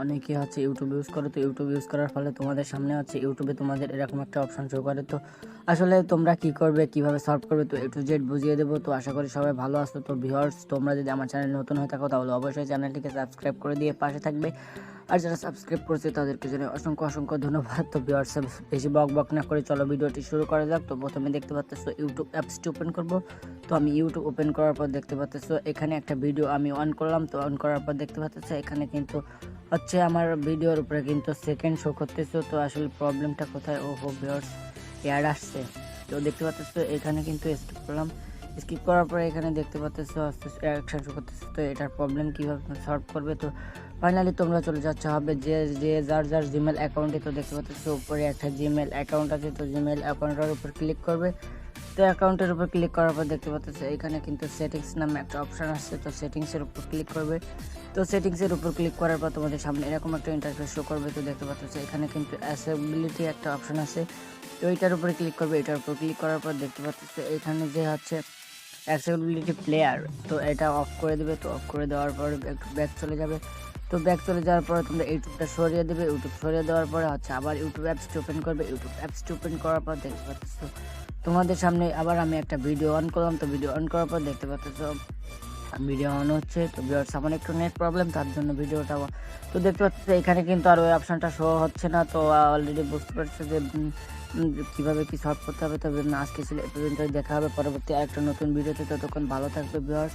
অনেকে হচ্ছে YouTube use করো, তো ইউটিউব ইউজ করার ফলে তোমাদের সামনে হচ্ছে ইউটিউবে তোমাদের এরকম একটা অপশন শো করে। তো আসলে তোমরা কি করবে, কিভাবে সলভ করবে, তো A to Z বুঝিয়ে দেবো। তো আশা করি সবাই ভালো আছো। তো ভিউয়ার্স, তোমরা যদি আমার চ্যানেল নতুন হয়ে থাকো তাহলে অবশ্যই চ্যানেলটিকে সাবস্ক্রাইব করে দিয়ে পাশে থাকবে। আর যারা সাবস্ক্রাইব করছে তাদেরকে জানাই অসংখ্য অসংখ্য ধন্যবাদ। তো ভিউয়ার্স, বেশি বক বক না করে চলো ভিডিওটি শুরু করা যাক। তো প্রথমে দেখতে পাচ্ছ ইউটিউব অ্যাপসটি ওপেন করব। তো আমি ইউটিউব ওপেন করার পর দেখতে পাচ্ছ এখানে একটা ভিডিও আমি অন করলাম। তো অন করার পর দেখতে পাচ্ছ এখানে কিন্তু হচ্ছে আমার ভিডিওর উপরে কিন্তু সেকেন্ড শো করতেছে। তো আসলে প্রবলেমটা কোথায়? ওহো ভিউয়ার্স, অ্যাড আসছে। তো দেখতে পাচ্ছ এখানে কিন্তু স্কিপ করলাম। স্কিপ করার পরে এখানে দেখতে পাচ্ছ অ্যাকশন শো করতেছে। তো এটার প্রবলেম কীভাবে সলভ করবে? তো ফাইনালি তোমরা চলে যাচ্ছে হবে যে যার জিমেল অ্যাকাউন্টে। তো দেখতে পাচ্ছ উপরে একটা জিমেল অ্যাকাউন্ট আছে। তো জিমেল অ্যাকাউন্টের উপর ক্লিক করবে। তো অ্যাকাউন্টের উপর ক্লিক করার পর দেখতে পাচ্ছ এখানে কিন্তু সেটিংস নামে একটা অপশান আসছে। তো সেটিংসের উপর ক্লিক করবে। তো সেটিংসের উপর ক্লিক করার পর তোমাদের সামনে এরকম একটা ইন্টারফেস শো করবে। তো দেখতে পাচ্ছ এখানে কিন্তু অ্যাসেবিলিটি একটা অপশান আছে। তো এইটার উপরে ক্লিক করবে। এটার উপর ক্লিক করার পর দেখতে পাচ্ছ এখানে যে হচ্ছে অ্যাক্সেসিবিলিটি প্লেয়ার, তো এটা অফ করে দেবে। তো অফ করে দেওয়ার পর একটু ব্যাক চলে যাবে। তো ব্যাক চলে যাওয়ার পরে তোমরা ইউটিউবটা সরিয়ে দেবে। ইউটিউব সরিয়ে দেওয়ার পরে হচ্ছে আবার ইউটিউব অ্যাপসটি ওপেন করবে। ইউটিউব অ্যাপসটি ওপেন করার পর দেখতে পাচ্ছ তোমাদের সামনে আবার আমি একটা ভিডিও অন করলাম। তো ভিডিও অন করার পর দেখতে পাচ্ছ ভিডিও অন হচ্ছে। তো ভিউয়ার্স, আমার একটু নেট প্রবলেম, তার জন্য ভিডিওটা তো দেখতে পাচ্ছি এখানে কিন্তু আর ওই অপশানটা শো হচ্ছে না। তো অলরেডি বুঝতে পারছি যে কীভাবে কী সলভ করতে হবে। তবে আজকে ছিল এ পর্যন্তই, দেখা হবে পরবর্তী আরেকটা নতুন ভিডিওতে। ততক্ষণ ভালো থাকবে ভিউয়ার্স।